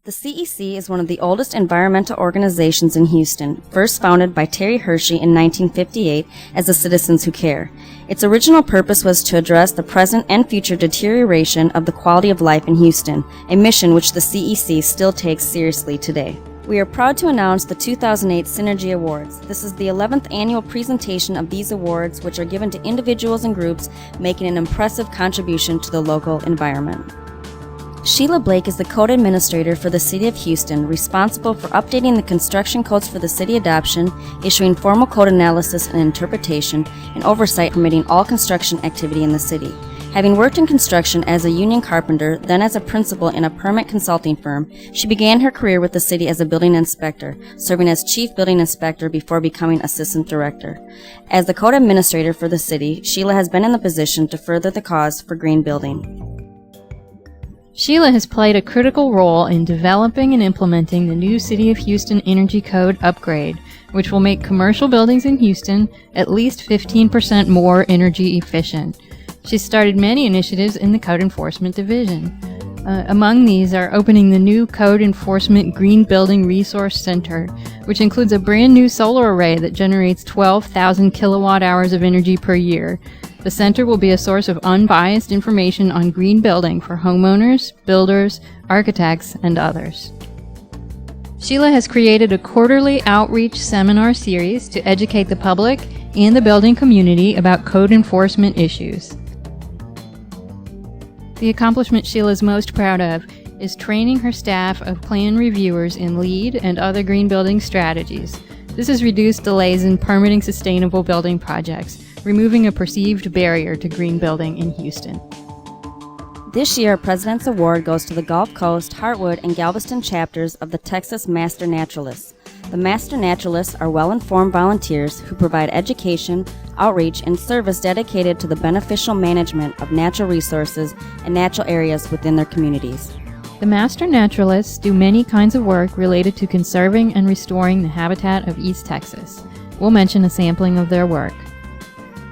The CEC is one of the oldest environmental organizations in Houston, first founded by Terry Hershey in 1958 as the Citizens Who Care. Its original purpose was to address the present and future deterioration of the quality of life in Houston, a mission which the CEC still takes seriously today. We are proud to announce the 2008 Synergy Awards. This is the 11th annual presentation of these awards, which are given to individuals and groups making an impressive contribution to the local environment. Sheila Blake is the Code Administrator for the City of Houston, responsible for updating the construction codes for the city adoption, issuing formal code analysis and interpretation, and oversight permitting all construction activity in the city. Having worked in construction as a union carpenter, then as a principal in a permit consulting firm, she began her career with the city as a building inspector, serving as chief building inspector before becoming assistant director. As the Code Administrator for the city, Sheila has been in the position to further the cause for green building. Sheila has played a critical role in developing and implementing the new City of Houston Energy Code upgrade, which will make commercial buildings in Houston at least 15% more energy efficient. She's started many initiatives in the Code Enforcement Division. Among these are opening the new Code Enforcement Green Building Resource Center, which includes a brand new solar array that generates 12,000 kilowatt hours of energy per year. The center will be a source of unbiased information on green building for homeowners, builders, architects, and others. Sheila has created a quarterly outreach seminar series to educate the public and the building community about code enforcement issues. The accomplishment Sheila is most proud of is training her staff of plan reviewers in LEED and other green building strategies. This has reduced delays in permitting sustainable building projects, removing a perceived barrier to green building in Houston. This year, President's Award goes to the Gulf Coast, Heartwood, and Galveston chapters of the Texas Master Naturalists. The Master Naturalists are well-informed volunteers who provide education, outreach, and service dedicated to the beneficial management of natural resources and natural areas within their communities. The Master Naturalists do many kinds of work related to conserving and restoring the habitat of East Texas. We'll mention a sampling of their work.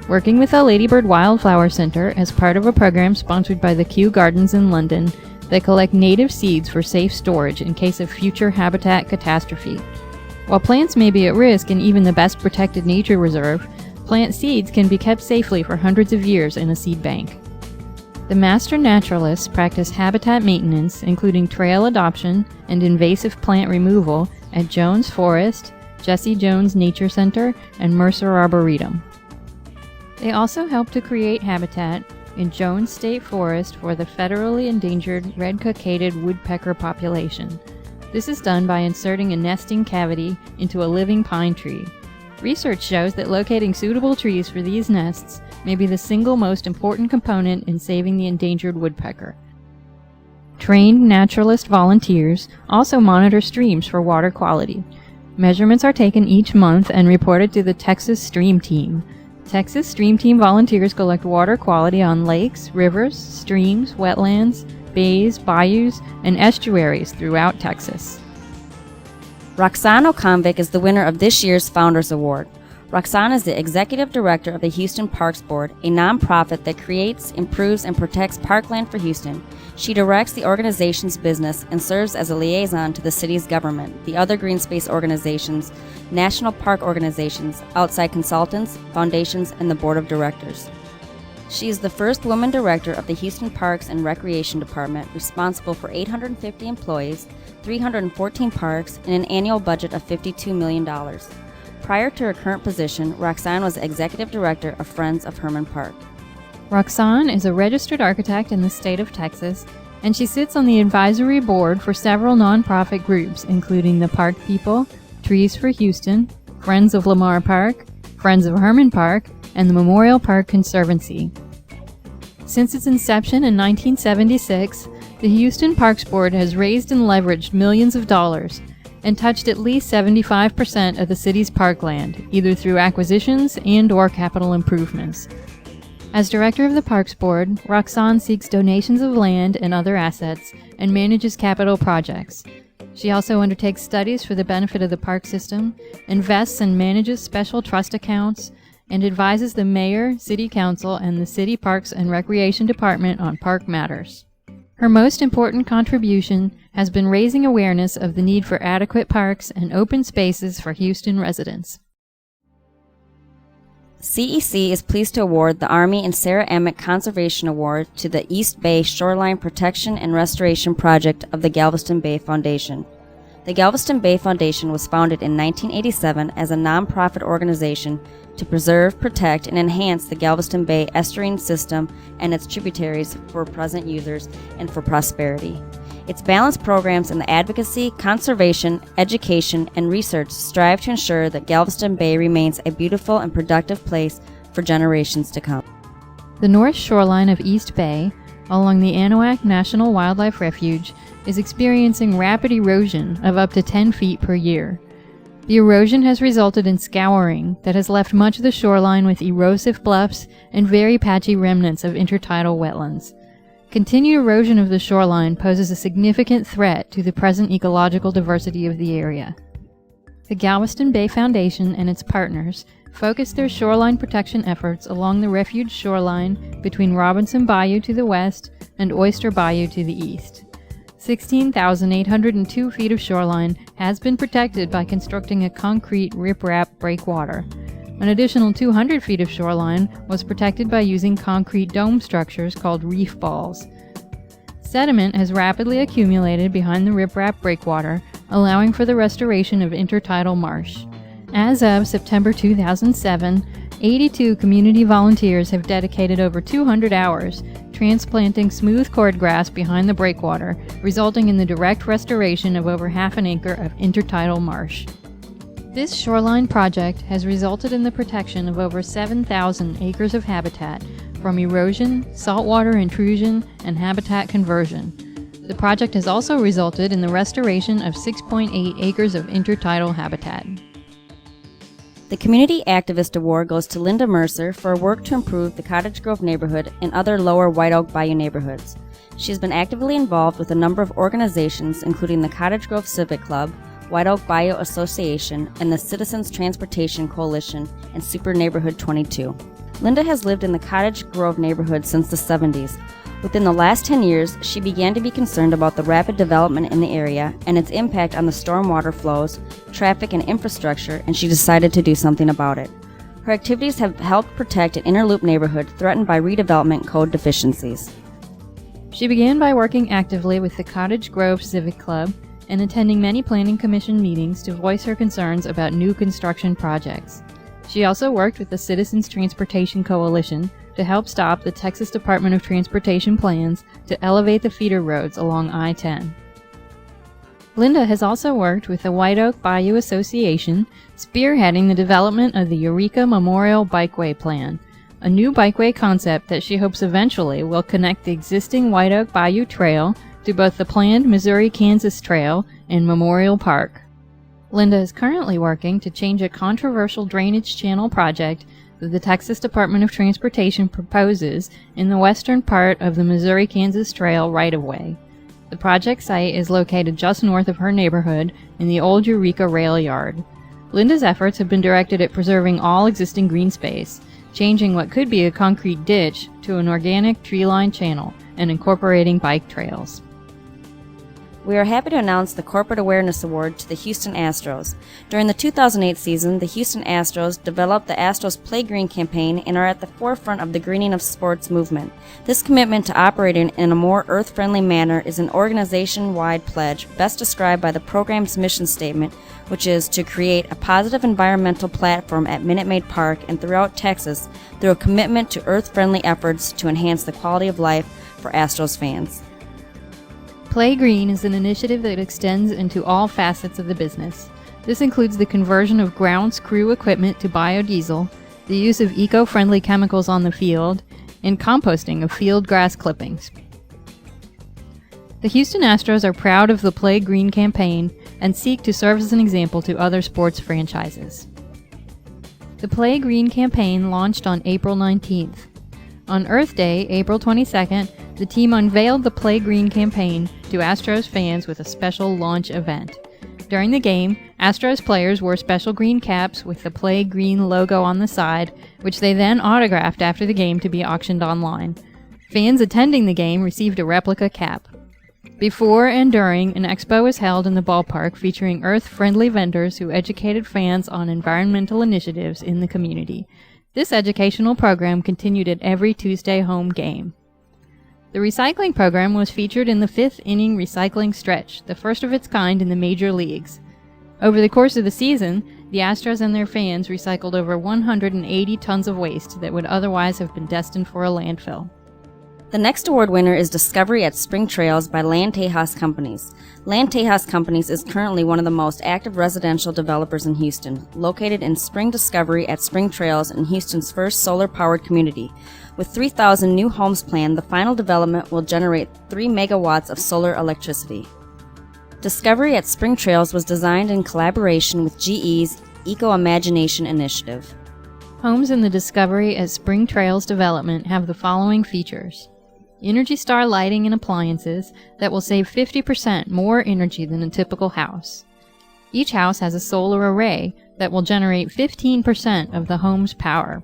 Working with the Ladybird Wildflower Center as part of a program sponsored by the Kew Gardens in London, they collect native seeds for safe storage in case of future habitat catastrophe. While plants may be at risk in even the best protected nature reserve, plant seeds can be kept safely for hundreds of years in a seed bank. The Master Naturalists practice habitat maintenance, including trail adoption and invasive plant removal at Jones Forest, Jesse Jones Nature Center, and Mercer Arboretum. They also help to create habitat in Jones State Forest for the federally endangered red-cockaded woodpecker population. This is done by inserting a nesting cavity into a living pine tree. Research shows that locating suitable trees for these nests may be the single most important component in saving the endangered woodpecker. Trained naturalist volunteers also monitor streams for water quality. Measurements are taken each month and reported to the Texas Stream Team. Texas Stream Team volunteers collect water quality on lakes, rivers, streams, wetlands, bays, bayous, and estuaries throughout Texas. Roksan Okan-Vick is the winner of this year's Founders Award. Roksan is the Executive Director of the Houston Parks Board, a nonprofit that creates, improves, and protects parkland for Houston. She directs the organization's business and serves as a liaison to the city's government, the other green space organizations, national park organizations, outside consultants, foundations, and the board of directors. She is the first woman director of the Houston Parks and Recreation Department, responsible for 850 employees, 314 parks, and an annual budget of $52 million. Prior to her current position, Roksan was Executive Director of Friends of Herman Park. Roksan is a registered architect in the state of Texas, and she sits on the advisory board for several nonprofit groups, including the Park People, Trees for Houston, Friends of Lamar Park, Friends of Herman Park, and the Memorial Park Conservancy. Since its inception in 1976, the Houston Parks Board has raised and leveraged millions of dollars and touched at least 75% of the city's parkland, either through acquisitions and/or capital improvements. As director of the Parks Board, Roksan seeks donations of land and other assets and manages capital projects. She also undertakes studies for the benefit of the park system, invests and manages special trust accounts, and advises the mayor, city council, and the city parks and recreation department on park matters. Her most important contribution has been raising awareness of the need for adequate parks and open spaces for Houston residents. CEC is pleased to award the Army and Sarah Emmett Conservation Award to the East Bay Shoreline Protection and Restoration Project of the Galveston Bay Foundation. The Galveston Bay Foundation was founded in 1987 as a nonprofit organization to preserve, protect, and enhance the Galveston Bay estuarine system and its tributaries for present users and for prosperity. Its balanced programs in the advocacy, conservation, education, and research strive to ensure that Galveston Bay remains a beautiful and productive place for generations to come. The north shoreline of East Bay, along the Anahuac National Wildlife Refuge, is experiencing rapid erosion of up to 10 feet per year. The erosion has resulted in scouring that has left much of the shoreline with erosive bluffs and very patchy remnants of intertidal wetlands. Continued erosion of the shoreline poses a significant threat to the present ecological diversity of the area. The Galveston Bay Foundation and its partners focus their shoreline protection efforts along the refuge shoreline between Robinson Bayou to the west and Oyster Bayou to the east. 16,802 feet of shoreline has been protected by constructing a concrete riprap breakwater. An additional 200 feet of shoreline was protected by using concrete dome structures called reef balls. Sediment has rapidly accumulated behind the riprap breakwater, allowing for the restoration of intertidal marsh. As of September 2007, 82 community volunteers have dedicated over 200 hours transplanting smooth cordgrass behind the breakwater, resulting in the direct restoration of over half an acre of intertidal marsh. This shoreline project has resulted in the protection of over 7,000 acres of habitat from erosion, saltwater intrusion, and habitat conversion. The project has also resulted in the restoration of 6.8 acres of intertidal habitat. The Community Activist Award goes to Linda Mercer for her work to improve the Cottage Grove neighborhood and other lower White Oak Bayou neighborhoods. She has been actively involved with a number of organizations, including the Cottage Grove Civic Club, White Oak Bayou Association, and the Citizens Transportation Coalition and Super Neighborhood 22. Linda has lived in the Cottage Grove neighborhood since the 70s. Within the last 10 years, she began to be concerned about the rapid development in the area and its impact on the stormwater flows, traffic, and infrastructure, and she decided to do something about it. Her activities have helped protect an inner loop neighborhood threatened by redevelopment code deficiencies. She began by working actively with the Cottage Grove Civic Club and attending many Planning Commission meetings to voice her concerns about new construction projects. She also worked with the Citizens Transportation Coalition to help stop the Texas Department of Transportation plans to elevate the feeder roads along I-10. Linda has also worked with the White Oak Bayou Association, spearheading the development of the Eureka Memorial Bikeway Plan, a new bikeway concept that she hopes eventually will connect the existing White Oak Bayou Trail to both the planned Missouri-Kansas Trail and Memorial Park. Linda is currently working to change a controversial drainage channel project that the Texas Department of Transportation proposes in the western part of the Missouri-Kansas Trail right-of-way. The project site is located just north of her neighborhood in the old Eureka Rail Yard. Linda's efforts have been directed at preserving all existing green space, changing what could be a concrete ditch to an organic tree-lined channel, and incorporating bike trails. We are happy to announce the Corporate Awareness Award to the Houston Astros. During the 2008 season, the Houston Astros developed the Astros Play Green campaign and are at the forefront of the greening of sports movement. This commitment to operating in a more earth-friendly manner is an organization-wide pledge best described by the program's mission statement, which is to create a positive environmental platform at Minute Maid Park and throughout Texas through a commitment to earth-friendly efforts to enhance the quality of life for Astros fans. Play Green is an initiative that extends into all facets of the business. This includes the conversion of grounds crew equipment to biodiesel, the use of eco-friendly chemicals on the field, and composting of field grass clippings. The Houston Astros are proud of the Play Green campaign and seek to serve as an example to other sports franchises. The Play Green campaign launched on April 19th. On Earth Day, April 22nd, the team unveiled the Play Green campaign to Astros fans with a special launch event. During the game, Astros players wore special green caps with the Play Green logo on the side, which they then autographed after the game to be auctioned online. Fans attending the game received a replica cap. Before and during, an expo was held in the ballpark featuring Earth-friendly vendors who educated fans on environmental initiatives in the community. This educational program continued at every Tuesday home game. The recycling program was featured in the 5th-inning recycling stretch, the first of its kind in the major leagues. Over the course of the season, the Astros and their fans recycled over 180 tons of waste that would otherwise have been destined for a landfill. The next award winner is Discovery at Spring Trails by Land Tejas Companies. Land Tejas Companies is currently one of the most active residential developers in Houston, located in Spring Discovery at Spring Trails in Houston's first solar-powered community. With 3,000 new homes planned, the final development will generate 3 megawatts of solar electricity. Discovery at Spring Trails was designed in collaboration with GE's Eco-Imagination initiative. Homes in the Discovery at Spring Trails development have the following features: Energy Star lighting and appliances that will save 50% more energy than a typical house. Each house has a solar array that will generate 15% of the home's power.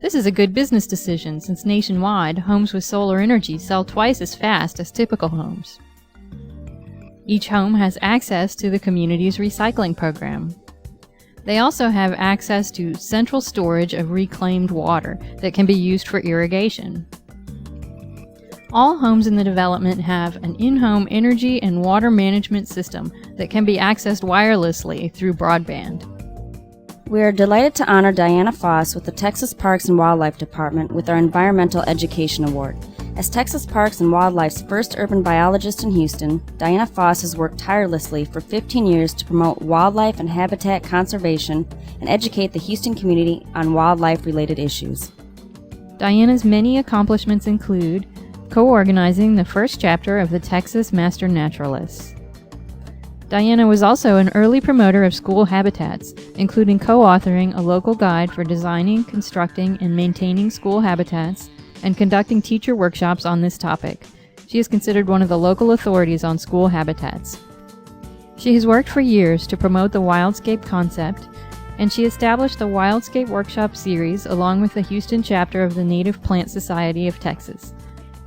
This is a good business decision since nationwide, homes with solar energy sell twice as fast as typical homes. Each home has access to the community's recycling program. They also have access to central storage of reclaimed water that can be used for irrigation. All homes in the development have an in-home energy and water management system that can be accessed wirelessly through broadband. We are delighted to honor Diana Foss with the Texas Parks and Wildlife Department with our Environmental Education Award. As Texas Parks and Wildlife's first urban biologist in Houston, Diana Foss has worked tirelessly for 15 years to promote wildlife and habitat conservation and educate the Houston community on wildlife-related issues. Diana's many accomplishments include co-organizing the first chapter of the Texas Master Naturalists. Diana was also an early promoter of school habitats, including co-authoring a local guide for designing, constructing, and maintaining school habitats, and conducting teacher workshops on this topic. She is considered one of the local authorities on school habitats. She has worked for years to promote the Wildscape concept, and she established the Wildscape Workshop series along with the Houston chapter of the Native Plant Society of Texas.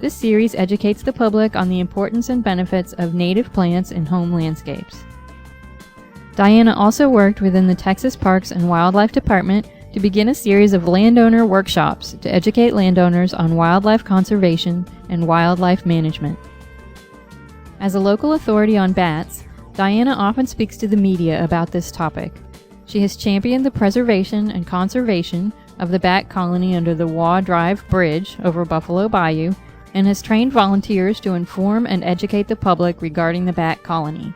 This series educates the public on the importance and benefits of native plants in home landscapes. Diana also worked within the Texas Parks and Wildlife Department to begin a series of landowner workshops to educate landowners on wildlife conservation and wildlife management. As a local authority on bats, Diana often speaks to the media about this topic. She has championed the preservation and conservation of the bat colony under the Waugh Drive Bridge over Buffalo Bayou, and has trained volunteers to inform and educate the public regarding the bat colony.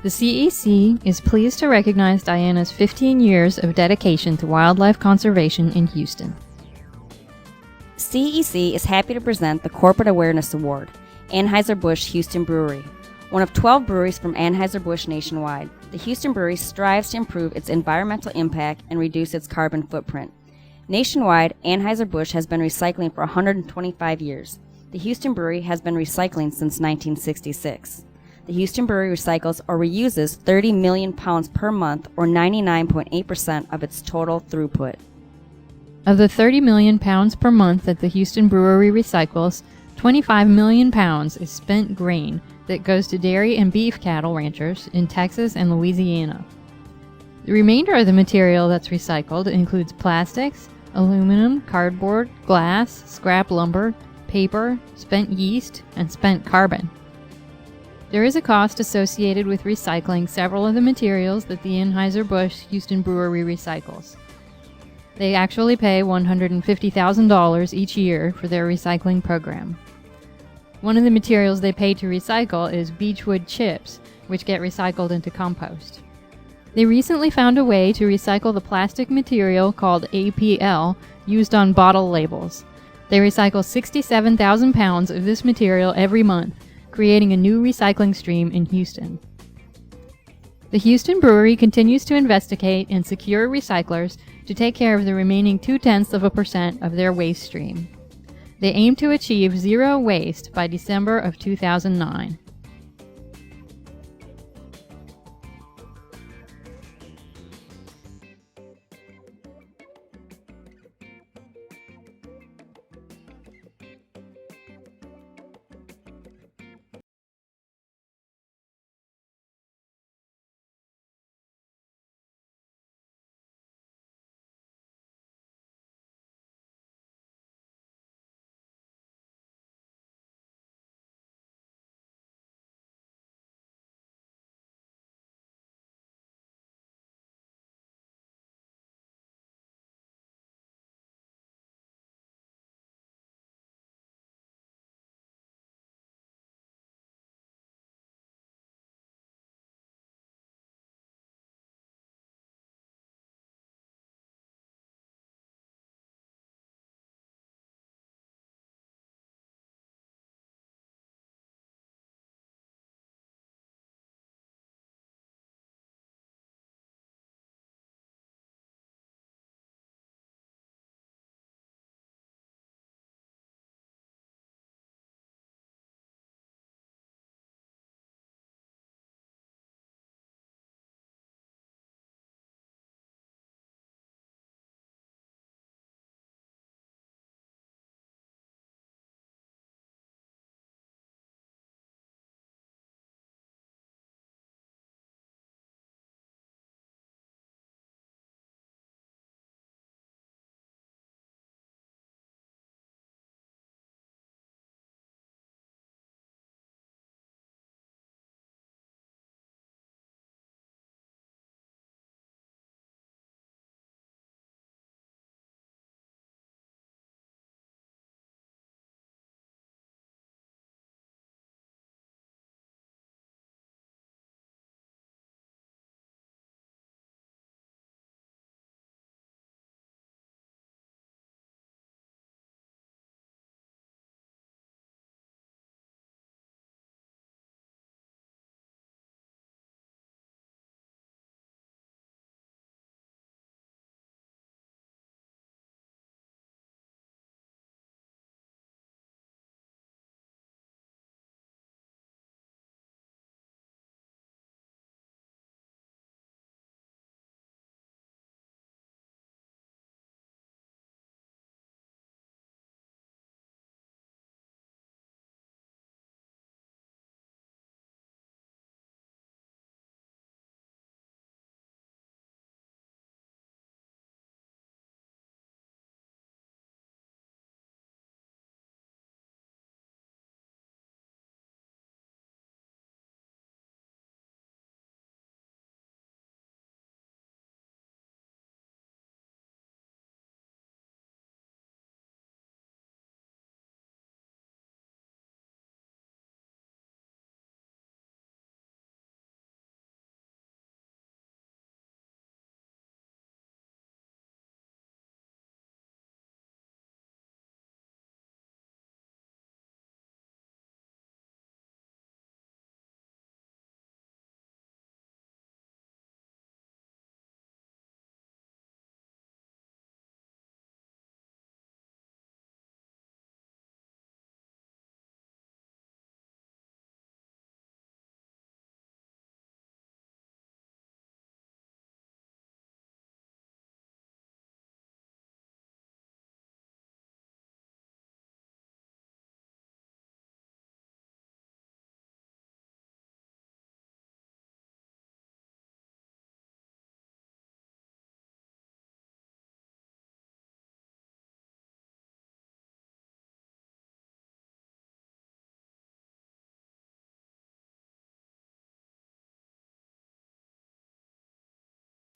The CEC is pleased to recognize Diana's 15 years of dedication to wildlife conservation in Houston. CEC is happy to present the Corporate Awareness Award, Anheuser-Busch Houston Brewery. One of 12 breweries from Anheuser-Busch nationwide, the Houston Brewery strives to improve its environmental impact and reduce its carbon footprint. Nationwide, Anheuser-Busch has been recycling for 125 years. The Houston Brewery has been recycling since 1966. The Houston Brewery recycles or reuses 30 million pounds per month, or 99.8% of its total throughput. Of the 30 million pounds per month that the Houston Brewery recycles, 25 million pounds is spent grain that goes to dairy and beef cattle ranchers in Texas and Louisiana. The remainder of the material that's recycled includes plastics, aluminum, cardboard, glass, scrap lumber, paper, spent yeast, and spent carbon. There is a cost associated with recycling several of the materials that the Anheuser-Busch Houston Brewery recycles. They actually pay $150,000 each year for their recycling program. One of the materials they pay to recycle is beechwood chips, which get recycled into compost. They recently found a way to recycle the plastic material called APL used on bottle labels. They recycle 67,000 pounds of this material every month, creating a new recycling stream in Houston. The Houston Brewery continues to investigate and secure recyclers to take care of the remaining 0.2% of their waste stream. They aim to achieve zero waste by December of 2009.